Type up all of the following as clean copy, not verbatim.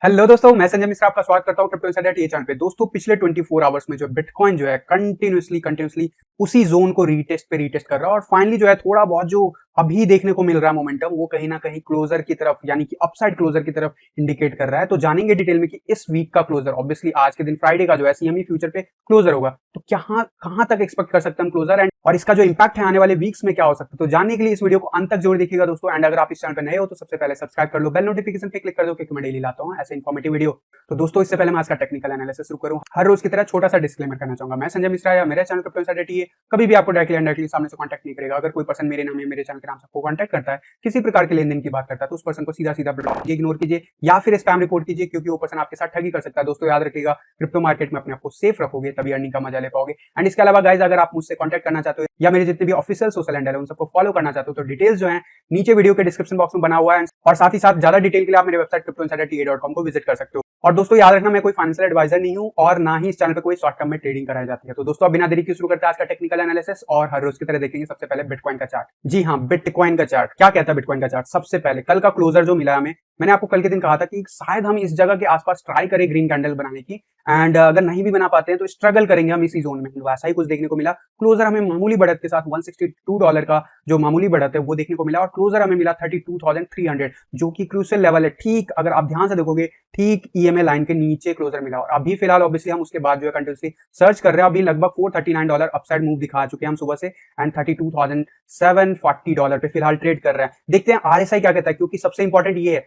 Hello दोस्तों, मैं संजय मिश्रा आपका स्वागत करता हूं क्रिप्टो इनसाइडर ये चैनल पे। दोस्तों पिछले 24 आवर्स में जो बिटकॉइन जो है कंटिन्यूसली उसी जोन को रीटेस्ट कर रहा है और फाइनली जो है थोड़ा बहुत जो अभी देखने को मिल रहा है मोमेंटम, वो कहीं ना कहीं क्लोजर की तरफ यानी कि अपसाइड क्लोजर की तरफ इंडिकेट कर रहा है। तो जानेंगे डिटेल में कि इस वीक का क्लोजर ऑब्वियसली आज के दिन फ्राइडे का जो है सीएमई फ्यूचर पे क्लोजर होगा, तो कहां तक एक्सपेक्ट कर सकते हैं हम क्लोजर एंड और इसका जो इंपैक्ट है आने वाले वीक्स में क्या हो सकता है। तो जानने के लिए इस वीडियो को अंत तक जरूर देखिएगा दोस्तों। एंड अगर आप इस चैनल पे नए हो तो सबसे पहले सब्सक्राइब कर लो, बेल नोटिफिकेशन पे क्लिक कर दो क्योंकि मैं डेली लाता हूं ऐसे इन्फॉर्मेटिव वीडियो। तो दोस्तों इससे पहले मैं आज का टेक्निकल एनालिसिस शुरू करूं, हर रोज की तरह छोटा सा डिस्क्लेमर करना चाहूंगा। मैं संजय मिश्रा या मेरे चैनल क्रिप्टो इनसाइडर है कभी भी आपको डायरेक्टली सामने से कांटेक्ट नहीं करेगा। अगर कोई पर्सन मेरे नाम या मेरे चैनल के नाम से आपको कांटेक्ट करता है, किसी प्रकार के लेन देन की बात करता है, तो उस पर्सन को सीधा ब्लॉक कीजिए, इग्नोर कीजिए या फिर स्पैम रिपोर्ट कीजिए, क्योंकि वो पर्सन आपके साथ ठगी कर सकता है। दोस्तों याद रखिएगा, क्रिप्टो मार्केट में अपने आप को सेफ रखोगे तभी अर्निंग का मजा ले पाओगे। एंड इसके अलावा गाइज, अगर आप मुझसे कांटेक्ट करना चाहते हो या मेरे जितने भी ऑफिशियल सोशल हैंडल है उन सबको फॉलो करना चाहते हो, तो डिटेल्स जो है नीचे वीडियो के डिस्क्रिप्शन बॉक्स में बना हुआ है। और साथ ही साथ ज्यादा डिटेल के लिए आप मेरे वेबसाइट cryptoinsiderta.com को विजिट कर सकते हो। और दोस्तों याद रखना, मैं कोई फाइनेंशियल एडवाइजर नहीं हूं और ना ही इस चैनल पे कोई शॉर्ट टर्म में ट्रेडिंग कराई जाती है। तो दोस्तों बिना देरी के शुरू करते हैं आज का टेक्निकल एनालिसिस और हर रोज की तरह देखेंगे सबसे पहले बिटकॉइन का चार्ट। जी हाँ, बिटकॉइन का चार्ट क्या कहता है। बिटकॉइन का चार्ट सबसे पहले कल का क्लोजर जो मिला हमें, मैंने आपको कल के दिन कहा था कि शायद हम इस जगह के आसपास ट्राई करें ग्रीन कैंडल बनाने की एंड अगर नहीं भी बना पाते हैं तो स्ट्रगल करेंगे हम इसी जोन में। वैसा ही कुछ देखने को मिला। क्लोजर हमें मामूली बढ़त के साथ $162 का जो मामूली बढ़त है वो देखने को मिला और क्लोजर हमें मिला 32,300, जो कि क्रूशियल लेवल है। ठीक अगर आप ध्यान से देखोगे, ठीक ईएमए लाइन के नीचे क्लोजर मिला। और अभी फिलहाल ऑब्वियसली हम उसके बाद जो है कंटिन्यूसली सर्च कर रहे हैं। अभी लगभग $439 अपसाइड मूव दिखा चुके हैं हम सुबह से एंड $32,740 पे फिलहाल ट्रेड कर रहे हैं। देखते हैं आरएसआई क्या कहता है, क्योंकि सबसे इंपॉर्टेंट ये है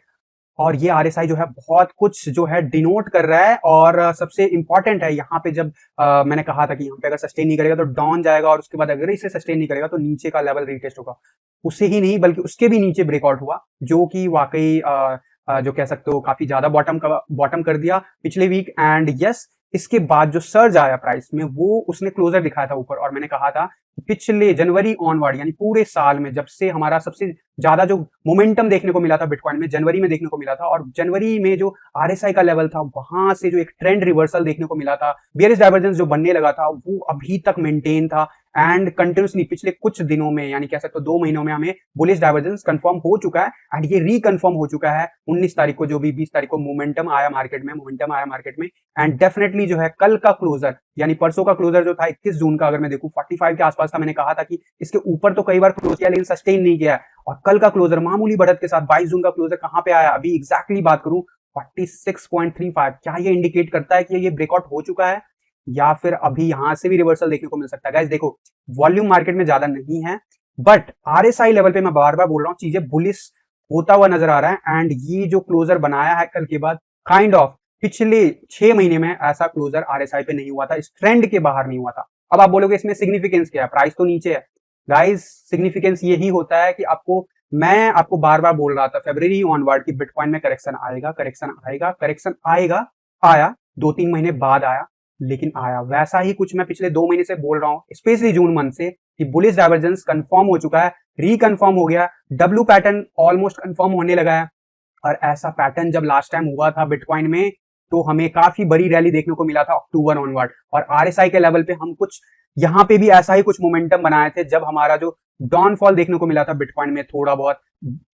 और ये आरएसआई जो है बहुत कुछ जो है डिनोट कर रहा है। और सबसे इंपॉर्टेंट है यहाँ पे, जब मैंने कहा था कि यहाँ पे अगर सस्टेन नहीं करेगा तो डाउन जाएगा और उसके बाद अगर इसे सस्टेन नहीं करेगा तो नीचे का लेवल रीटेस्ट होगा। उसे ही नहीं बल्कि उसके भी नीचे ब्रेकआउट हुआ, जो कि वाकई जो कह सकते हो काफी ज्यादा बॉटम कर दिया पिछले वीक। एंड यस, इसके बाद जो सर्ज आया प्राइस में वो उसने क्लोजर दिखाया था ऊपर। और मैंने कहा था पिछले जनवरी ऑनवर्ड यानी पूरे साल में जब से हमारा सबसे ज्यादा जो मोमेंटम देखने को मिला था बिटकॉइन में, जनवरी में देखने को मिला था। और जनवरी में जो आरएसआई का लेवल था वहां से जो एक ट्रेंड रिवर्सल देखने को मिला था, बियरिश डाइवर्जेंस जो बनने लगा था, वो अभी तक मेंटेन था। एंड कंटिन्यूसली पिछले कुछ दिनों में यानी कह सकते हो 2 महीनों में हमें बुलिश डाइवर्जेंस कंफर्म हो चुका है एंड ये रिकंफर्म हो चुका है 19 तारीख को, जो भी 20 तारीख को मोमेंटम आया मार्केट में। एंड डेफिनेटली जो है कल का क्लोजर यानी परसों का क्लोजर जो था 21 जून का, अगर मैं देखूं 45 के आसपास था। मैंने कहा था कि इसके ऊपर तो कई बार क्लोज किया लेकिन सस्टेन नहीं किया। और कल का क्लोजर मामूली बढ़त के साथ 22 जून का क्लोजर कहां पे आया, अभी एग्जैक्टली बात करूं 46.35। क्या ये इंडिकेट करता है कि ये ब्रेकआउट हो चुका है या फिर अभी यहां से भी रिवर्सल देखने को मिल सकता है। गाइस देखो, वॉल्यूम मार्केट में ज्यादा नहीं है बट आरएसआई लेवल पे मैं बार बार बोल रहा हूं चीजें बुलिश होता हुआ नजर आ रहा है। एंड ये जो क्लोजर बनाया है कल के बाद, काइंड ऑफ पिछले 6 महीने में ऐसा क्लोजर आरएसआई पे नहीं हुआ था, इस ट्रेंड के बाहर नहीं हुआ था। अब आप बोलोगे इसमें सिग्निफिकेंस क्या है, प्राइस तो नीचे है। गाइस सिग्निफिकेंस यही होता है कि मैं आपको बार बार बोल रहा था फरवरी ऑनवर्ड की बिटकॉइन में करेक्शन आएगा। आया 2-3 महीने बाद आया लेकिन आया। वैसा ही कुछ मैं पिछले 2 महीने से बोल रहा हूं, स्पेशली जून मंथ से, कि बुलिश डाइवर्जेंस कंफर्म हो चुका है, रिकंफर्म हो गया, डब्ल्यू पैटर्न ऑलमोस्ट कंफर्म होने लगा है। और ऐसा पैटर्न जब लास्ट टाइम हुआ था बिटकॉइन में तो हमें काफी बड़ी रैली देखने को मिला था अक्टूबर ऑनवर्ड। और आरएसआई के लेवल पे हम कुछ यहाँ पे भी ऐसा ही कुछ मोमेंटम बनाए थे जब हमारा जो डाउनफॉल देखने को मिला था बिटकॉइन में थोड़ा बहुत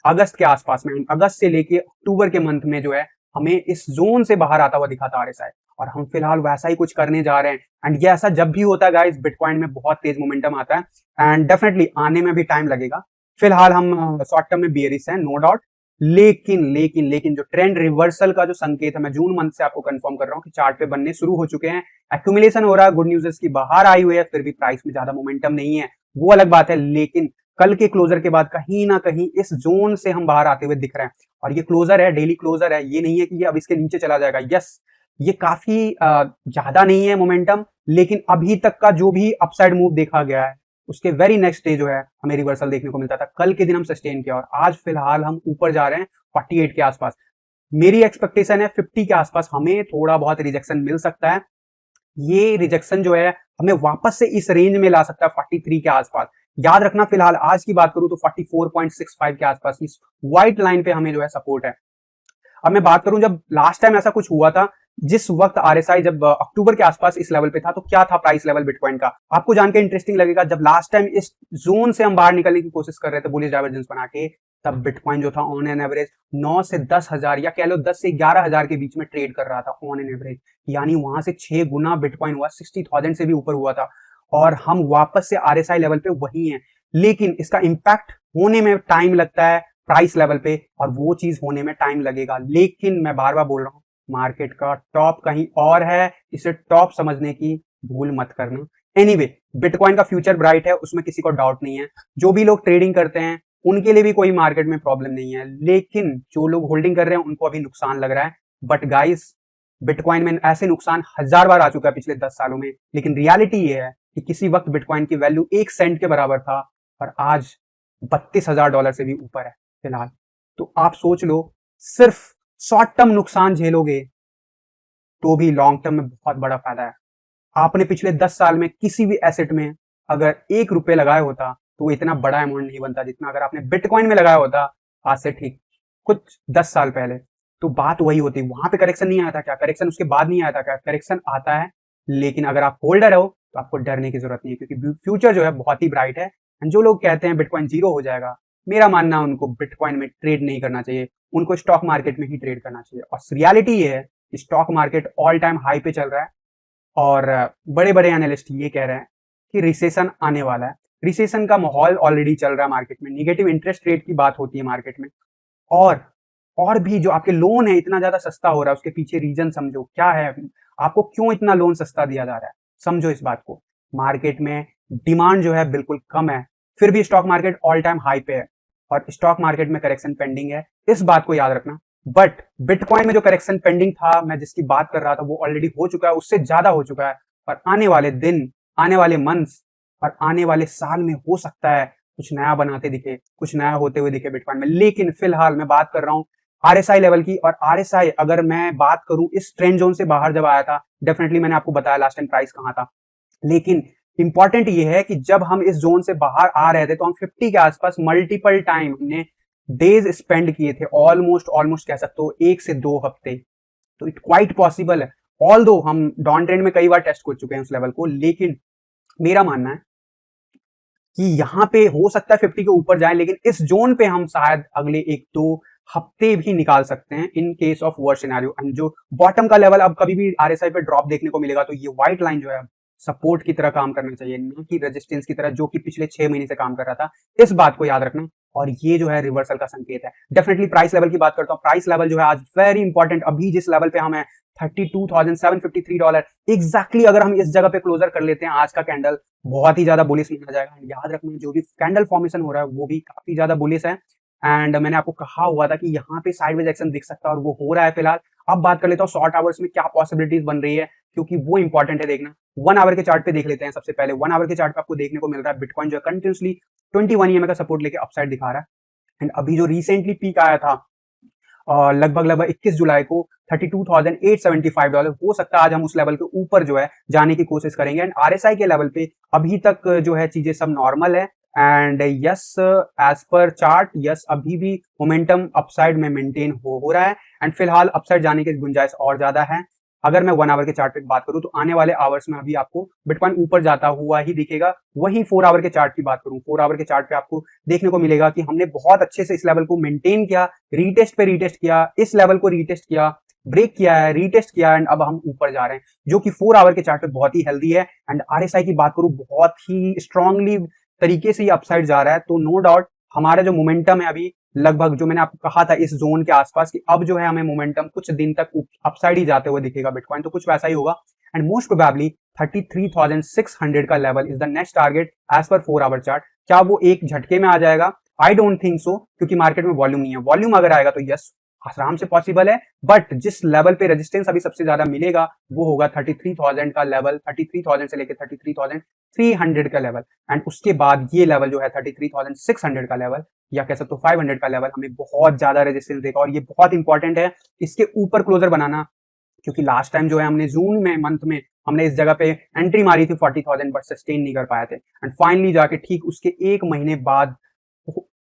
अगस्त के आसपास में। अगस्त से लेके अक्टूबर के मंथ में जो है हमें इस जोन से बाहर आता हुआ दिखा था आरएसआई, और हम फिलहाल वैसा ही कुछ करने जा रहे हैं। एंड ये ऐसा जब भी होता है गाइस, बिटकॉइन में बहुत तेज मोमेंटम आता है एंड डेफिनेटली आने में भी टाइम लगेगा। फिलहाल हम शॉर्ट टर्म में बियरिश है, नो डाउट। लेकिन जो ट्रेंड रिवर्सल का जो संकेत है, मैं जून मंथ से आपको कंफर्म कर रहा हूं कि चार्ट पे बनने शुरू हो चुके हैं, एक्यूमुलेशन हो रहा है, गुड न्यूज की बाहर आई हुई है, फिर भी प्राइस में ज्यादा मोमेंटम नहीं है, वो अलग बात है। लेकिन कल के क्लोजर के बाद कहीं ना कहीं इस जोन से हम बाहर आते हुए दिख रहे हैं। और ये क्लोजर है, डेली क्लोजर है, ये नहीं है कि ये अब इसके नीचे चला जाएगा। यस, ये काफी ज्यादा नहीं है मोमेंटम, लेकिन अभी तक का जो भी अपसाइड मूव देखा गया है उसके वेरी नेक्स्ट डे जो है हमें रिवर्सल देखने को मिलता था। कल के दिन हम सस्टेन किया और आज फिलहाल हम ऊपर जा रहे हैं 48 के आसपास। मेरी एक्सपेक्टेशन है 50 के आसपास हमें थोड़ा बहुत रिजेक्शन मिल सकता है। ये रिजेक्शन जो है हमें वापस से इस रेंज में ला सकता है 43 के आसपास। याद रखना, फिलहाल आज की बात करूं तो 44.65 के आसपास इस व्हाइट लाइन पे हमें जो है सपोर्ट है। अब मैं बात करूं, जब लास्ट टाइम ऐसा कुछ हुआ था, जिस वक्त आरएसआई जब अक्टूबर के आसपास इस लेवल पे था, तो क्या था प्राइस लेवल बिटकॉइन का, आपको जानकर इंटरेस्टिंग लगेगा। जब लास्ट टाइम इस जोन से हम बाहर निकलने की कोशिश कर रहे थे बुलिश डाइवर्जेंस बना के, तब बिटकॉइन जो था ऑन एन एवरेज 9 से 10 हजार या कह लो 10 से 11 हजार के बीच में ट्रेड कर रहा था ऑन एन एवरेज। यानी वहां से 6 गुना बिटकॉइन हुआ, 60,000 से भी ऊपर हुआ था, और हम वापस से आरएसआई लेवल पे वही हैं। लेकिन इसका इम्पैक्ट होने में टाइम लगता है प्राइस लेवल पे, और वो चीज होने में टाइम लगेगा। लेकिन मैं बार बार बोल रहा हूँ, मार्केट का टॉप कहीं और है, इसे टॉप समझने की भूल मत करना। एनीवे, बिटकॉइन का फ्यूचर ब्राइट है, उसमें किसी को डाउट नहीं है। जो भी लोग ट्रेडिंग करते हैं उनके लिए भी कोई मार्केट में प्रॉब्लम नहीं है, लेकिन जो लोग होल्डिंग कर रहे हैं उनको अभी नुकसान लग रहा है। बट गाइस, बिटकॉइन में ऐसे नुकसान 1000 बार आ चुका है पिछले 10 सालों में, लेकिन रियलिटी ये है कि किसी वक्त बिटकॉइन की वैल्यू 1 सेंट के बराबर था और आज $32,000 से भी ऊपर है फिलहाल। तो आप सोच लो, सिर्फ शॉर्ट टर्म नुकसान झेलोगे तो भी लॉन्ग टर्म में बहुत बड़ा फायदा है। आपने पिछले 10 साल में किसी भी एसेट में अगर ₹1 लगाया होता तो इतना बड़ा अमाउंट नहीं बनता जितना अगर आपने बिटकॉइन में लगाया होता आज से ठीक कुछ 10 साल पहले। तो बात वही होती, वहां पे करेक्शन नहीं आया था क्या? करेक्शन उसके बाद नहीं आया था क्या? करेक्शन आता है, लेकिन अगर आप होल्डर हो तो आपको डरने की जरूरत नहीं है, क्योंकि फ्यूचर जो है बहुत ही ब्राइट है। जो लोग कहते हैं बिटकॉइन जीरो हो जाएगा, मेरा मानना है उनको बिटकॉइन में ट्रेड नहीं करना चाहिए, उनको स्टॉक मार्केट में ही ट्रेड करना चाहिए। और रियलिटी ये है कि stock market all time high पे चल रहा है, और बड़े बड़े एनालिस्ट ये कह रहे हैं कि रिसेशन आने वाला है। रिसेशन का माहौल ऑलरेडी चल रहा है मार्केट में, निगेटिव इंटरेस्ट रेट की बात होती है मार्केट में, और भी जो आपके लोन है इतना ज्यादा सस्ता हो रहा है, उसके पीछे रीजन समझो क्या है, आपको क्यों इतना लोन सस्ता दिया जा रहा है, समझो इस बात को। मार्केट में डिमांड जो है बिल्कुल कम है, फिर भी stock market all time high पे है, और स्टॉक मार्केट में करेक्शन पेंडिंग है, इस बात को याद रखना। बट बिटकॉइन में जो करेक्शन पेंडिंग था, मैं जिसकी बात कर रहा था, वो ऑलरेडी हो चुका है, उससे ज्यादा हो चुका है। और आने वाले दिन, आने वाले मंथ्स और आने वाले साल में हो सकता है कुछ नया बनाते दिखे, कुछ नया होते हुए दिखे बिटकॉइन में। लेकिन फिलहाल मैं बात कर रहा हूँ आरएसआई लेवल की, और आरएसआई अगर मैं बात करूं इस ट्रेंड जोन से बाहर जब आया था, डेफिनेटली मैंने आपको बताया लास्ट टाइम प्राइस कहां था। लेकिन इंपॉर्टेंट ये है कि जब हम इस जोन से बाहर आ रहे थे तो हम 50 के आसपास मल्टीपल टाइम हमने डेज स्पेंड किए थे, ऑलमोस्ट कह सकते हो 1 से 2 हफ्ते। तो इट क्वाइट पॉसिबल है, ऑल दो हम डाउन ट्रेंड में कई बार टेस्ट कर चुके हैं उस लेवल को, लेकिन मेरा मानना है कि यहाँ पे हो सकता है 50 के ऊपर जाए, लेकिन इस जोन पे हम शायद अगले 1-2 हफ्ते भी निकाल सकते हैं in case of worst scenario. And जो बॉटम का लेवल अब कभी भी आरएसआई पे ड्रॉप देखने को मिलेगा, तो ये व्हाइट लाइन जो है सपोर्ट की तरह काम करना चाहिए, न कि रेजिस्टेंस की तरह, जो कि पिछले 6 महीने से काम कर रहा था। इस बात को याद रखना, और ये जो है रिवर्सल का संकेत है। डेफिनेटली प्राइस लेवल की बात करता हूँ, प्राइस लेवल जो है आज वेरी इंपॉर्टेंट, अभी जिस लेवल पे हम है $32,753 एग्जैक्टली, अगर हम इस जगह पे क्लोजर कर लेते हैं आज का कैंडल, बहुत ही ज्यादा बुलिश माना जाएगा। याद रखना, जो भी कैंडल फॉर्मेशन हो रहा है वो भी काफी ज्यादा बुलिश है। एंड मैंने आपको कहा हुआ था कि यहाँ पे साइडवेज एक्शन दिख सकता है, और वो हो रहा है फिलहाल। अब बात कर लेता हूँ शॉर्ट आवर्स में क्या पॉसिबिलिटीज बन रही है, क्योंकि वो इंपॉर्टेंट है देखना। 1 आवर के चार्ट पे देख लेते हैं सबसे पहले। 1 आवर के चार्ट पे आपको देखने को मिल रहा है बिटकॉइन जो है कंटिन्यूसली 21 ईएमए का सपोर्ट लेके अपसाइड दिखा रहा है। एंड अभी जो रिसेंटली पीक आया था लगभग 21 जुलाई को $32,875, हो सकता है आज हम उस लेवल के ऊपर जो है जाने की कोशिश करेंगे। एंड आरएसआई के लेवल पे अभी तक जो है चीजें सब नॉर्मल है, and yes as per chart yes अभी भी मोमेंटम अपसाइड में मेंटेन हो रहा है, एंड फिलहाल अपसाइड जाने की गुंजाइश और ज्यादा है। अगर मैं 1 आवर के चार्ट पे बात करूं तो आने वाले आवर्स में अभी आपको बिटकॉइन ऊपर जाता हुआ ही दिखेगा। वहीं 4 आवर के चार्ट की बात करूं, 4 आवर के चार्ट पे आपको देखने को मिलेगा कि हमने बहुत अच्छे से इस लेवल को मेंटेन किया, रीटेस्ट पे रीटेस्ट किया, इस लेवल को रीटेस्ट किया, ब्रेक किया है, रीटेस्ट किया, एंड अब हम ऊपर जा रहे हैं, जो कि 4 आवर के चार्ट पे बहुत ही हेल्दी है। एंड आरएसआई की बात करूं, बहुत ही स्ट्रांगली तरीके से ये अपसाइड जा रहा है। तो नो डाउट हमारा जो मोमेंटम है अभी लगभग, जो मैंने आपको कहा था इस जोन के आसपास, कि अब जो है हमें मोमेंटम कुछ दिन तक अपसाइड ही जाते हुए दिखेगा बिटकॉइन, तो कुछ वैसा ही होगा। एंड मोस्ट प्रोबेबली 33,600 का level is the next target as per 4 our chart. क्या वो एक झटके में आ जाएगा? आई डोंट थिंक सो, क्योंकि मार्केट में वॉल्यूम नहीं है। वॉल्यूम अगर आएगा तो यस आराम से पॉसिबल है, बट जिस लेवल पे रेजिस्टेंस अभी सबसे ज्यादा मिलेगा वो होगा 33,000 का लेवल, 33,000 से लेकर 33,300 का लेवल। एंड उसके बाद ये लेवल जो है 33,600 का लेवल, या कह सकते हो 500 का लेवल, हमें बहुत ज्यादा रेजिस्टेंस देगा, और ये बहुत इंपॉर्टेंट है इसके ऊपर क्लोजर बनाना। क्योंकि लास्ट टाइम जो है हमने जून में मंथ में हमने इस जगह पे एंट्री मारी थी 40,000, बट सस्टेन नहीं कर पाए थे। एंड फाइनली जाके ठीक उसके 1 महीने बाद,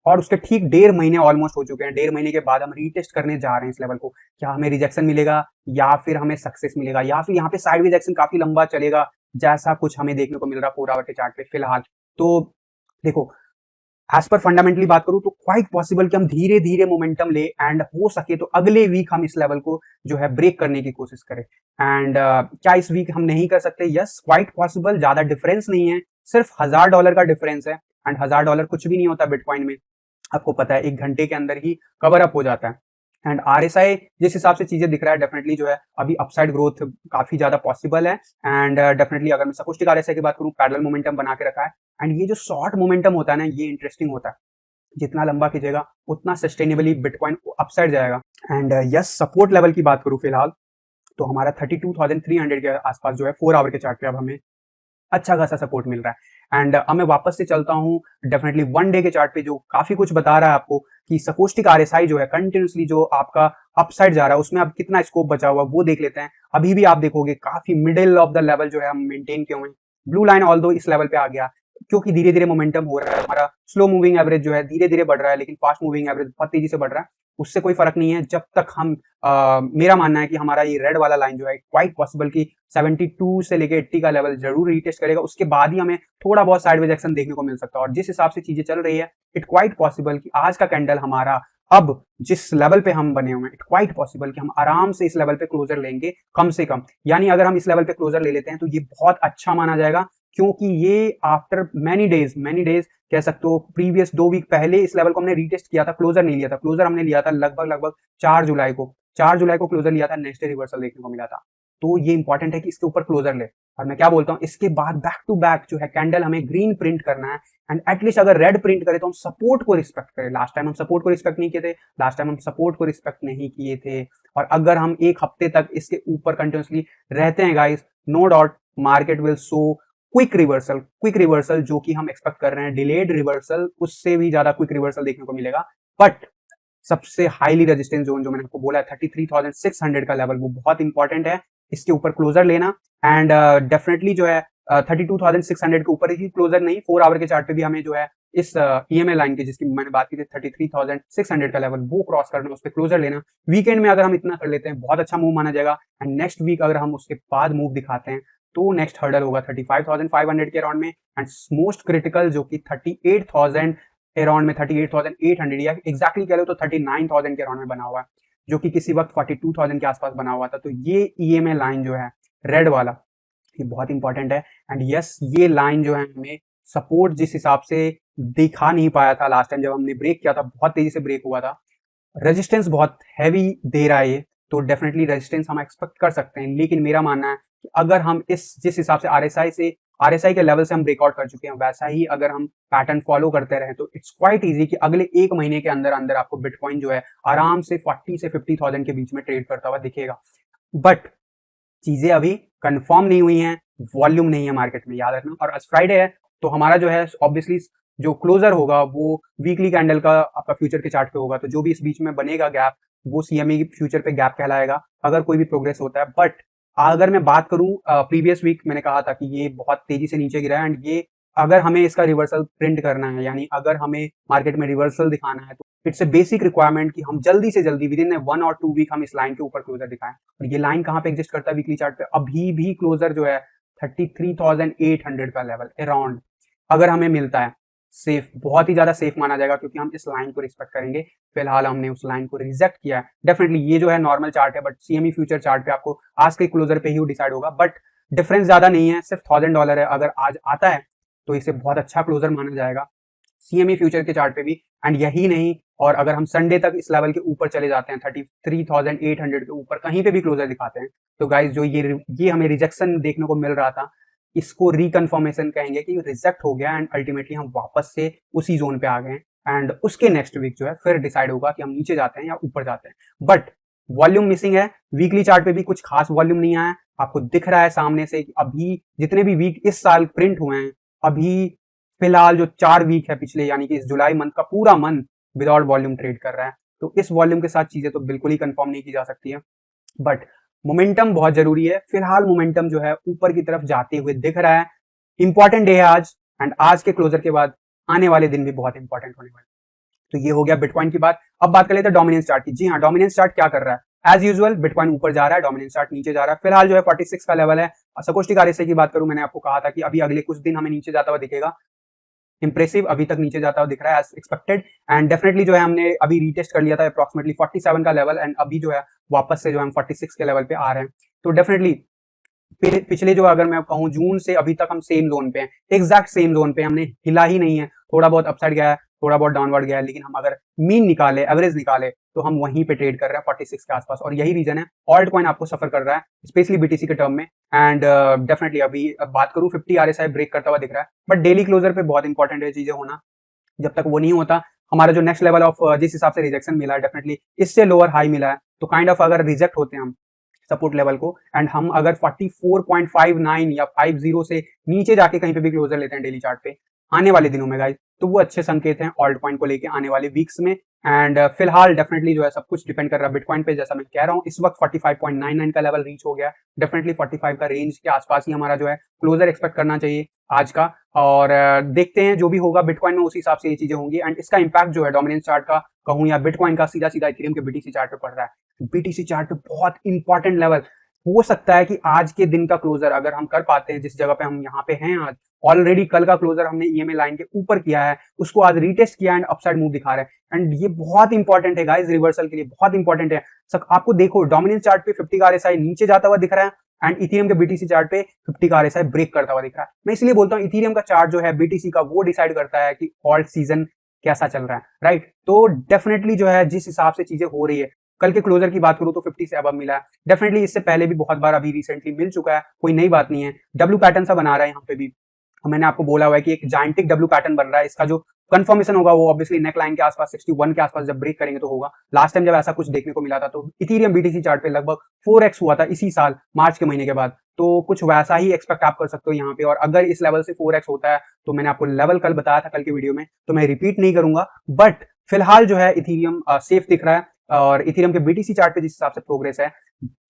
और उसके ठीक 1.5 महीने ऑलमोस्ट हो चुके हैं, 1.5 महीने के बाद हम रीटेस्ट करने जा रहे हैं इस लेवल को। क्या हमें रिजेक्शन मिलेगा या फिर हमें सक्सेस मिलेगा, या फिर यहाँ पे साइडवेज एक्शन काफी लंबा चलेगा, जैसा कुछ हमें देखने को मिल रहा है 4 आवर के चार्ट पे फिलहाल। तो देखो, एज पर फंडामेंटली बात करूं तो क्वाइट पॉसिबल कि हम धीरे धीरे मोमेंटम ले एंड हो सके तो अगले वीक हम इस लेवल को जो है ब्रेक करने की कोशिश करें। एंड क्या इस वीक हम नहीं कर सकते? Yes, quite possible. ज्यादा डिफरेंस नहीं है, सिर्फ $1000 का डिफरेंस है एंड $1000 कुछ भी नहीं होता बिटकॉइन में। आपको पता है 1 घंटे के अंदर ही कवर अप हो जाता है। एंड आरएसआई जिस हिसाब से चीजें दिख रहा है डेफिनेटली जो है अभी अपसाइड ग्रोथ काफी ज्यादा पॉसिबल है। एंड डेफिनेटली अगर मैं सकोस्टिक आरएसआई की बात करूं, पैरेलल मोमेंटम बना के रखा है। एंड ये जो शॉर्ट मोमेंटम होता है ना, ये इंटरेस्टिंग होता है। जितना लंबा खींचेगा उतना सस्टेनेबली बिटकॉइन अपसाइड जाएगा। एंड यस, सपोर्ट लेवल की बात करूं फिलहाल तो हमारा 32,300 के आसपास जो है 4 आवर के चार्ट पे अब हमें अच्छा खासा सपोर्ट मिल रहा है। एंड अब मैं वापस से चलता हूँ डेफिनेटली 1 डे के चार्ट पे, जो काफी कुछ बता रहा है आपको कि सकोस्टिक आरएसआई जो है कंटिन्यूसली जो आपका अपसाइड जा रहा है उसमें अब कितना स्कोप बचा हुआ वो देख लेते हैं। अभी भी आप देखोगे काफी मिडिल ऑफ द लेवल जो है हम मेंटेन किए हुए हैं। ब्लू लाइन ऑल दो इस लेवल पे आ गया क्योंकि धीरे धीरे मोमेंटम हो रहा है। हमारा स्लो मूविंग एवरेज जो है धीरे धीरे बढ़ रहा है, लेकिन फास्ट मूविंग एवरेज बहुत तेजी से बढ़ रहा है। उससे कोई फर्क नहीं है जब तक हम मेरा मानना है कि हमारा ये रेड वाला लाइन जो है क्वाइट पॉसिबल की 72 से लेके 80 का लेवल जरूर रीटेस्ट करेगा। उसके बाद ही हमें थोड़ा बहुत साइडवेज एक्शन देखने को मिल सकता है। और जिस हिसाब से चीजें चल रही है, इट क्वाइट पॉसिबल कि आज का कैंडल हमारा अब जिस लेवल पे हम बने हुए हैं, इट क्वाइट पॉसिबल कि हम आराम से इस लेवल पे क्लोजर लेंगे कम से कम। यानी अगर हम इस लेवल पे क्लोजर ले लेते हैं तो ये बहुत अच्छा माना जाएगा, क्योंकि ये आफ्टर मैनी डेज कह सकते हो, प्रीवियस 2 वीक पहले इस लेवल को हमने रीटेस्ट किया था, क्लोजर नहीं लिया था। क्लोजर हमने लिया था लगभग 4 जुलाई को। 4 जुलाई को क्लोजर लिया था, नेक्स्ट डे रिवर्सल देखने को मिला था। तो ये इंपॉर्टेंट है कि इसके ऊपर क्लोजर ले। और मैं क्या बोलता हूँ, इसके बाद बैक टू बैक जो है कैंडल हमें ग्रीन प्रिंट करना है। एंड एटलीस्ट अगर रेड प्रिंट करे तो हम सपोर्ट को रिस्पेक्ट करें। लास्ट टाइम हम सपोर्ट को रिस्पेक्ट नहीं किए थे, और अगर हम 1 हफ्ते तक इसके ऊपर कंटिन्यूसली रहते हैं guys, no doubt market will show quick reversal जो कि हम एक्सपेक्ट कर रहे हैं। डिलेड रिवर्सल, उससे भी ज्यादा क्विक रिवर्सल देखने को मिलेगा। बट सबसे हाईली रेजिस्टेंस जोन जो मैंने आपको बोला है 33,600 का लेवल, वो बहुत इंपॉर्टेंट है। इसके ऊपर क्लोजर लेना। एंड डेफिनेटली जो है 32,600 के ऊपर ही क्लोजर नहीं, 4 आवर के चार्ट पे भी हमें जो है इस ईएमए लाइन के जिसकी मैंने बात की थी 33,600 का लेवल, वो क्रॉस करना, उस पर क्लोजर लेना। वीकेंड में अगर हम इतना कर लेते हैं बहुत अच्छा मूव माना जाएगा। एंड नेक्स्ट वीक अगर हम उसके बाद मूव दिखाते हैं तो नेक्स्ट हर्डल होगा 35,500 के अराउंड में। एंड मोस्ट क्रिटिकल जो कि 38,000 अराउंड में, 38,800 या एग्जैक्टली कह लो तो 39,000 के अराउंड में बना हुआ है, जो कि किसी वक्त 42,000 के आसपास बना हुआ था। तो ये ईएमए लाइन जो है रेड वाला, ये बहुत इंपॉर्टेंट है। एंड यस, ये लाइन जो है हमें सपोर्ट जिस हिसाब से दिखा नहीं पाया था लास्ट टाइम जब हमने ब्रेक किया था, बहुत तेजी से ब्रेक हुआ था। रेजिस्टेंस बहुत हैवी दे रहा है ये, तो डेफिनेटली रेजिस्टेंस हम एक्सपेक्ट कर सकते हैं। लेकिन मेरा मानना है कि अगर हम इस जिस हिसाब से आरएसआई के लेवल से हम ब्रेकआउट कर चुके हैं, वैसा ही अगर हम पैटर्न फॉलो करते रहे तो इट्स क्वाइट इजी कि अगले 1 महीने के अंदर अंदर आपको बिटकॉइन जो है आराम से 40 से 50,000 के बीच में ट्रेड करता हुआ दिखेगा। बट चीजें अभी कंफर्म नहीं हुई हैं, वॉल्यूम नहीं है मार्केट में, याद रखना। और आज फ्राइडे है तो हमारा जो है ऑब्वियसली जो क्लोजर होगा वो वीकली कैंडल का आपका फ्यूचर के चार्ट पे होगा। तो जो भी इस बीच में बनेगा गैप, वो सीएमई फ्यूचर पे गैप कहलाएगा अगर कोई भी प्रोग्रेस होता है। बट अगर मैं बात करूं प्रीवियस वीक मैंने कहा था कि ये बहुत तेजी से नीचे गिरा है। एंड ये अगर हमें इसका रिवर्सल प्रिंट करना है, यानी अगर हमें मार्केट में रिवर्सल दिखाना है, तो इट्स ए बेसिक रिक्वायरमेंट कि हम जल्दी से जल्दी विद इन 1 और 2 वीक हम इस लाइन के ऊपर क्लोजर दिखाएं। और ये लाइन कहां पे एग्जिस्ट करता है वीकली चार्ट पे? अभी भी क्लोजर जो है 33,800 का लेवल अराउंड अगर हमें मिलता है, सेफ, बहुत ही ज्यादा सेफ माना जाएगा, क्योंकि हम इस लाइन को रिस्पेक्ट करेंगे। फिलहाल हमने उस लाइन को रिजेक्ट किया है। डेफिनेटली ये जो है नॉर्मल चार्ट है, बट सीएमई फ्यूचर चार्ट पे आपको आज के क्लोजर पे ही डिसाइड होगा। बट डिफरेंस ज्यादा नहीं है, सिर्फ $1,000 है। अगर आज आता है तो इसे बहुत अच्छा क्लोजर माना जाएगा सीएमई फ्यूचर के चार्ट पे भी। एंड यही नहीं, और अगर हम संडे तक इस लेवल के ऊपर चले जाते हैं, 33,800 के ऊपर कहीं पे भी क्लोजर दिखाते हैं, तो गाइस जो ये हमें रिजेक्शन देखने को मिल रहा था, इसको रिकन्फर्मेशन कहेंगे कि रिजेक्ट हो गया। एंड अल्टीमेटली हम वापस से उसी जोन पे आ गए। एंड उसके नेक्स्ट वीक जो है फिर डिसाइड होगा कि हम नीचे जाते हैं या ऊपर जाते हैं। बट वॉल्यूम मिसिंग है, वीकली चार्ट पे भी कुछ खास वॉल्यूम नहीं आया। आपको दिख रहा है सामने से कि अभी जितने भी वीक इस साल प्रिंट हुए हैं, अभी फिलहाल जो 4 वीक है पिछले, यानी कि इस जुलाई मंथ का पूरा मंथ विदाउट वॉल्यूम ट्रेड कर रहा है। तो इस वॉल्यूम के साथ चीजें तो बिल्कुल ही कंफर्म नहीं की जा सकती है। बट मोमेंटम बहुत जरूरी है। फिलहाल मोमेंटम जो है ऊपर की तरफ जाते हुए दिख रहा है। इंपॉर्टेंट डे है आज, एंड आज के क्लोजर के बाद आने वाले दिन भी बहुत इंपॉर्टेंट होने वाले। तो ये हो गया बिटकॉइन की बात। अब बात कर लेते हैं डोमिनेंस चार्ट की। जी हाँ, डोमिनेंस चार्ट क्या कर रहा है? एज यूजुअल बिटकॉइन ऊपर जा रहा है, डोमिनेंस चार्ट नीचे जा रहा है। फिलहाल जो है 46 का लेवल है। सकोस्टिक आरएसआई की बात करूं, मैंने आपको कहा था कि अभी अगले कुछ दिन हमें नीचे जाता हुआ दिखेगा। इंप्रेसिव, अभी तक नीचे जाता हुआ दिख रहा है एज एक्सपेक्टेड। एंड डेफिनेटली जो है हमने अभी रीटेस्ट कर लिया था अप्रॉक्सिमेटली 47 का लेवल, एंड अभी जो है वापस से जो हम 46 के लेवल पे आ रहे हैं। तो डेफिनेटली पिछले जो अगर मैं कहूँ जून से अभी तक हम सेम जोन पे हैं, एग्जैक्ट सेम जोन पे, हमने हिला ही नहीं है। थोड़ा बहुत अपसाइड गया है, थोड़ा बहुत डाउनवर्ड गया है, लेकिन हम अगर मीन निकाले, एवरेज निकाले, तो हम वहीं पे ट्रेड कर रहे हैं 46 के आसपास। और यही रीजन है ऑल्ट कॉइन आपको सफर कर रहा है, स्पेशली बीटीसी के टर्म में। एंड डेफिनेटली अभी बात करूं 50 आरएसआई ब्रेक करता हुआ दिख रहा है, बट डेली क्लोजर पे बहुत इंपॉर्टेंट है चीजें होना। जब तक वो नहीं होता, हमारा जो नेक्स्ट लेवल ऑफ जिस हिसाब से रिजेक्शन मिला है, डेफिनेटली इससे लोअर हाई मिला है, तो काइंड ऑफ अगर रिजेक्ट होते हैं हम सपोर्ट लेवल को, एंड हम अगर 44.59 या 50 से नीचे जाके कहीं पे भी क्लोजर लेते हैं डेली चार्ट पे आने वाले दिनों में गाइस, तो वो अच्छे संकेत हैं ऑल्ट कॉइन को लेके आने वाले वीक्स में। एंड फिलहाल डेफिनेटली जो है सब कुछ डिपेंड कर रहा है बिटकॉइन पे। जैसा मैं कह रहा हूँ, इस वक्त 45.99 का लेवल रीच हो गया, डेफिनेटली 45 का रेंज के आसपास ही हमारा जो है क्लोजर एक्सपेक्ट करना चाहिए आज का। और देखते हैं जो भी होगा बिटकॉइन में, उसी हिसाब से ये चीजें होंगी। एंड इसका इंपैक्ट जो है डोमिनेंस चार्ट का कहूं या बिटकॉइन का, सीधा सीधा इथेरियम के बीटीसी चार्ट पे पड़ रहा है। बीटीसी चार्ट पे बहुत इंपॉर्टेंट लेवल हो सकता है कि आज के दिन का क्लोजर अगर हम कर पाते हैं, जिस जगह पे हम यहाँ पे हैं आज, ऑलरेडी कल का क्लोजर हमने ईएमए लाइन के ऊपर किया है, उसको आज रीटेस्ट किया एंड अपसाइड मूव दिखा रहा है। एंड ये बहुत इंपॉर्टेंट है गाइस, रिवर्सल के लिए बहुत इंपॉर्टेंट है। आपको देखो डोमिनेंस चार्ट पे 50 का आरएसआई नीचे जाता हुआ दिख रहा है, एंड इथेरियम के बीटीसी चार्ट पे 50 का आरएसआई ब्रेक करता हुआ दिख रहा है। मैं इसलिए बोलता हूँ इथेरियम का चार्ट जो है बीटीसी का, वो डिसाइड करता है कि ऑल्ट सीजन कैसा चल रहा है, राइट। तो डेफिनेटली जो है जिस हिसाब से चीजें हो रही है, कल के क्लोजर की बात करूं तो 50 से अब मिला है, डेफिनेटली इससे पहले भी बहुत बार अभी रिसेंटली मिल चुका है, कोई नई बात नहीं है। डब्ल्यू पैटर्न सा बना रहा है यहाँ पे भी, मैंने आपको बोला हुआ है कि एक जाइंटिक डब्ल्यू पैटर्न बन रहा है। इसका जो कंफर्मेशन होगा वो ऑब्वियसली नेक लाइन के आसपास 61 के आसपास जब ब्रेक करेंगे तो होगा। लास्ट टाइम जब ऐसा कुछ देखने को मिला था तो इथेरियम बीटीसी चार्ट पे लगभग 4x हुआ था इसी साल मार्च के महीने के बाद, तो कुछ वैसा ही एक्सपेक्ट आप कर सकते हो यहाँ पे। और अगर इस लेवल से 4x होता है, तो मैंने आपको लेवल कल बताया था कल के वीडियो में, तो मैं रिपीट नहीं करूंगा। बट फिलहाल जो है इथेरियम सेफ दिख रहा है, और इथेरियम के बीटीसी चार्ट पे जिस हिसाब से प्रोग्रेस है,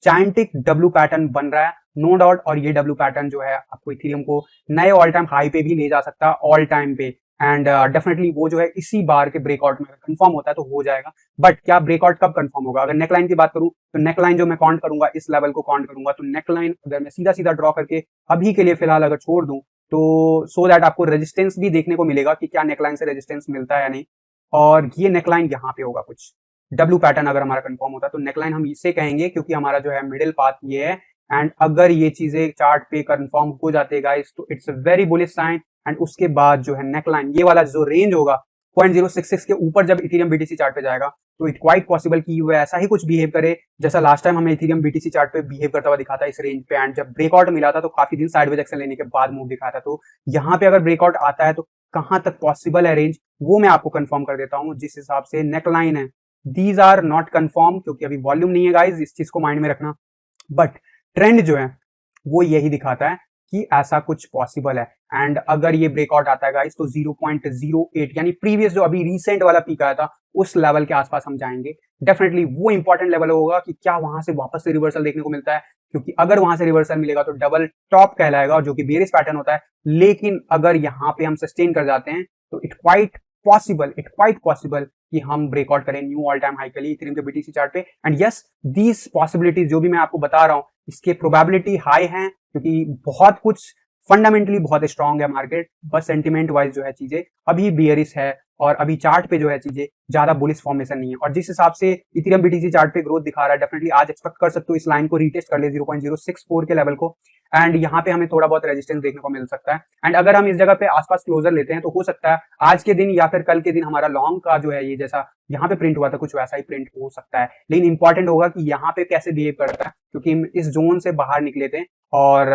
जायंटिक डब्ल्यू पैटर्न बन रहा है नो डाउट। और ये डब्ल्यू पैटर्न जो है आपको इथेरियम को नए ऑल टाइम हाई पे भी ले जा सकता है, ऑल टाइम पे। एंड डेफिनेटली वो जो है इसी बार के ब्रेकआउट में कंफर्म होता है तो हो जाएगा। बट क्या ब्रेकआउट कब कंफर्म होगा? अगर नेकलाइन की बात करूं तो नेकलाइन जो मैं काउंट करूंगा, इस लेवल को काउंट करूंगा, तो नेकलाइन अगर मैं सीधा सीधा ड्रॉ करके अभी के लिए फिलहाल अगर छोड़ दूं, तो सो दैट आपको रेजिस्टेंस भी देखने को मिलेगा कि क्या नेकलाइन से रेजिस्टेंस मिलता है या नहीं। और ये नेकलाइन यहाँ पे होगा कुछ डब्ल्यू पैटर्न अगर हमारा कंफर्म होता है, तो नेकलाइन हम इसे कहेंगे क्योंकि हमारा जो है मिडिल पाथ ये है। एंड अगर ये चीजें चार्ट पे कंफर्म हो जाते हैं गाइस, तो it's a very bullish sign. And उसके बाद जो है नेकलाइन, ये वाला जो रेंज होगा 0.066 के ऊपर जब इथेरियम बीटीसी चार्ट पे जाएगा, तो इट क्वाइट पॉसिबल कि वो ऐसा ही कुछ बिहेव करे जैसा लास्ट टाइम हमें इथेरियम बीटीसी चार्ट पे बिहेव करता हुआ दिखा था इस रेंज पे। एंड जब ब्रेकआउट मिला था तो काफी दिन साइडवेज एक्शन लेने के बाद मूव दिखा था। तो यहाँ पे अगर ब्रेकआउट आता है तो कहां तक पॉसिबल है रेंज, वो मैं आपको कंफर्म कर देता हूँ। जिस हिसाब से नेकलाइन है, दीज आर नॉट कंफर्म क्योंकि अभी वॉल्यूम नहीं है गाइज, इस चीज को माइंड में रखना। बट ट्रेंड जो है वो यही दिखाता है कि ऐसा कुछ पॉसिबल है। एंड अगर ये ब्रेकआउट आता है गाइस, तो 0.08 यानी प्रीवियस जो अभी रिसेंट वाला पीक आया था उस लेवल के आसपास हम जाएंगे। डेफिनेटली वो इंपॉर्टेंट लेवल होगा कि क्या वहां से वापस से रिवर्सल देखने को मिलता है, क्योंकि अगर वहां से रिवर्सल मिलेगा तो डबल टॉप कहलाएगा, जो कि बेरिश पैटर्न होता है। लेकिन अगर यहाँ पे हम सस्टेन कर जाते हैं तो इट क्वाइट पॉसिबल कि हम ब्रेकआउट करें न्यू ऑल टाइम हाई के लिए इथेरियम के बीटीसी चार्ट पे। एंड यस, दीज पॉसिबिलिटीज जो भी मैं आपको बता रहा हूँ, इसके प्रोबेबिलिटी हाई हैं क्योंकि बहुत कुछ फंडामेंटली बहुत स्ट्रांग है मार्केट, बस सेंटिमेंट वाइज जो है चीजें अभी बियरिश है, और अभी चार्ट पे जो है चीजें ज्यादा बुलिश फॉर्मेशन नहीं है। और जिस हिसाब से इथेरियम बीटीसी चार्ट पे ग्रोथ दिखा रहा है, डेफिनेटली आज एक्सपेक्ट कर सकते हो इस लाइन को रीटेस्ट कर ले 0.064 के लेवल को। एंड यहाँ पे हमें थोड़ा बहुत रेजिस्टेंस देखने को मिल सकता है। एंड अगर हम इस जगह पे आसपास क्लोजर लेते हैं तो हो सकता है आज के दिन या फिर कल के दिन हमारा लॉन्ग का जो है ये जैसा यहाँ पे प्रिंट हुआ था कुछ वैसा ही प्रिंट हो सकता है। लेकिन इंपॉर्टेंट होगा कि यहाँ पे कैसे बिहेव करता है, क्योंकि हम इस जोन से बाहर निकले थे और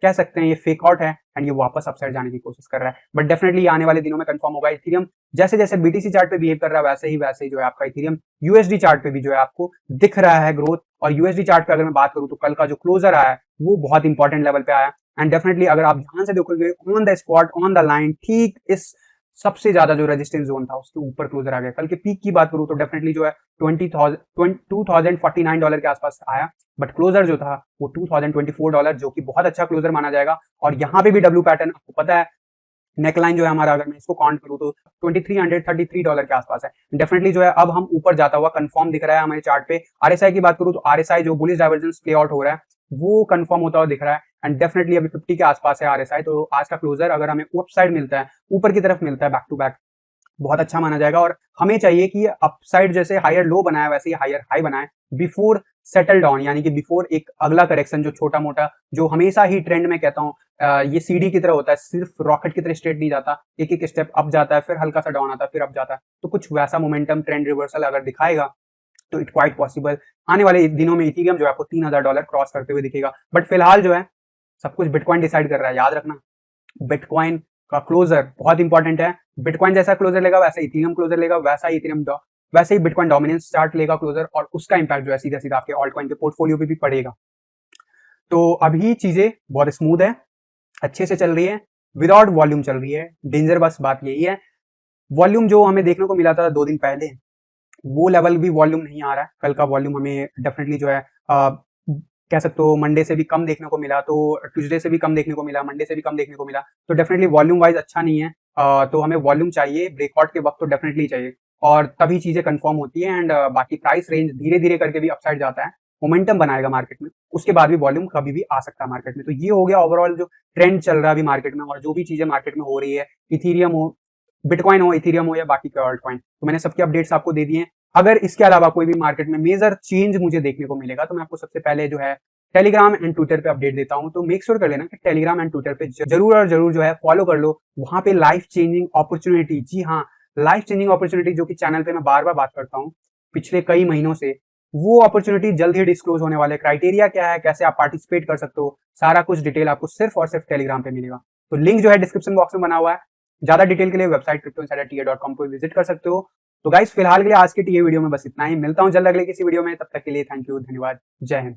कह सकते हैं ये फेक आउट है एंड ये वापस अपसाइड जाने की कोशिश कर रहा है। बट डेफिनेटली आने वाले दिनों में कंफर्म होगा। इथेरियम जैसे जैसे बीटीसी चार्ट पे बिहेव कर रहा है वैसे ही जो है आपका इथेरियम यूएसडी चार्ट पे भी जो है आपको दिख रहा है ग्रोथ। और यूएसडी चार्ट पे अगर मैं बात करूं तो कल का जो क्लोजर आया है वो बहुत इंपॉर्टेंट लेवल पे आया। एंड डेफिनेटली अगर आप ध्यान से देखोगे on the spot on the line ठीक इस सबसे ज्यादा जो रेजिस्टेंस जोन था उसके ऊपर क्लोजर आ गया। कल के पीक की बात करूं तो डेफिनेटली जो है $2049 के आसपास आया, बट क्लोजर जो था वो $2024, जो कि बहुत अच्छा क्लोजर माना जाएगा। और यहाँ पे भी डब्ल्यू पैटर्न आपको पता है, नेकलाइन जो है हमारा अगर मैं इसको काउंट करूं तो $2333 के आसपास है। डेफिनेटली जो है अब हम ऊपर जाता हुआ कंफर्म दिख रहा है हमारे चार्ट पे। आरएसआई की बात करूं तो आरएसआई जो बुलिश डाइवर्जेंस प्ले आउट हो रहा है वो कंफर्म होता हुआ दिख रहा है। एंड डेफिनेटली अभी 50 के आसपास है आरएसआई, तो आज का क्लोजर अगर हमें अपसाइड मिलता है, ऊपर की तरफ मिलता है बैक टू बैक, बहुत अच्छा माना जाएगा। और हमें चाहिए कि अपसाइड जैसे हायर लो बनाए वैसे ही हायर हाई बनाए बिफोर सेटल डाउन, यानी कि बिफोर एक अगला करेक्शन जो छोटा मोटा, जो हमेशा ही ट्रेंड में कहता हूँ ये सीढ़ी की तरह होता है, सिर्फ रॉकेट की तरह स्ट्रेट नहीं जाता, एक एक स्टेप अप जाता है, फिर हल्का सा डाउन आता है, फिर अप जाता है। तो कुछ वैसा मोमेंटम ट्रेंड रिवर्सल अगर दिखाएगा तो इट क्वाइट पॉसिबल आने वाले दिनों में इथेरियम जो है आपको $3000 क्रॉस करते हुए दिखेगा। बट फिलहाल जो है सब कुछ बिटकॉइन डिसाइड कर रहा है, याद रखना। बिटकॉइन का क्लोजर बहुत इंपॉर्टेंट है। बिटकॉइन जैसा क्लोजर लेगा वैसा इथेरियम क्लोजर लेगा, वैसे ही बिटकॉइन डोमिनेंस चार्ट लेगा क्लोजर, और उसका इंपैक्ट जो है सीधा सीधा आपके ऑल्ट कॉइन के पोर्टफोलियो पे भी पड़ेगा। तो अभी चीजें बहुत स्मूथ है, अच्छे से चल रही है, विदाउट वॉल्यूम चल रही है। डेंजर बस बात यही है, वॉल्यूम जो हमें देखने को मिला था 2 दिन पहले, वो लेवल भी वॉल्यूम नहीं आ रहा है। कल का वॉल्यूम हमें डेफिनेटली जो है कह सकते हो मंडे से भी कम देखने को मिला, तो ट्यूसडे से भी कम देखने को मिला, मंडे से भी कम देखने को मिला, तो डेफिनेटली वॉल्यूम वाइज अच्छा नहीं है। तो हमें वॉल्यूम चाहिए, ब्रेकआउट के वक्त तो डेफिनेटली चाहिए, और तभी चीजें कंफर्म होती है। एंड बाकी प्राइस रेंज धीरे धीरे करके भी अपसाइड जाता है, मोमेंटम बनाएगा मार्केट में, उसके बाद भी वॉल्यूम कभी भी आ सकता है मार्केट में। तो ये हो गया ओवरऑल जो ट्रेंड चल रहा है अभी मार्केट में, और जो भी चीजें मार्केट में हो रही है, इथीरियम हो, बिटकॉइन हो, इथीरियम हो या बाकी के ऑल्ट कॉइन, तो मैंने सबके अपडेट्स आपको दे दिए हैं। अगर इसके अलावा कोई भी मार्केट में मेजर चेंज मुझे देखने को मिलेगा तो मैं आपको सबसे पहले जो है टेलीग्राम एंड ट्विटर पे अपडेट देता हूं। तो मेक श्योर कर लेना कि टेलीग्राम एंड ट्विटर पे जरूर और जरूर जो है फॉलो कर लो। वहां पे लाइफ चेंजिंग अपॉर्चुनिटी, जी हाँ, लाइफ चेंजिंग अपॉर्चुनिटी जो कि चैनल पे मैं बार बार बात करता हूँ पिछले कई महीनों से, वो अपॉर्चुनिटी जल्द ही डिस्क्लोज होने वाले। क्राइटेरिया क्या है, कैसे आप पार्टिसिपेट कर सकते हो, सारा कुछ डिटेल आपको सिर्फ और सिर्फ टेलीग्राम पे मिलेगा। तो लिंक जो है डिस्क्रिप्शन बॉक्स में बना हुआ है। ज्यादा डिटेल के लिए वेबसाइट cryptoinsiderta.com को विजिट कर सकते हो। तो गाइस फिलहाल के लिए आज के टीए वीडियो में बस इतना ही, मिलता हूं जल्द अगले किसी वीडियो में, तब तक के लिए थैंक यू, धन्यवाद, जय हिंद।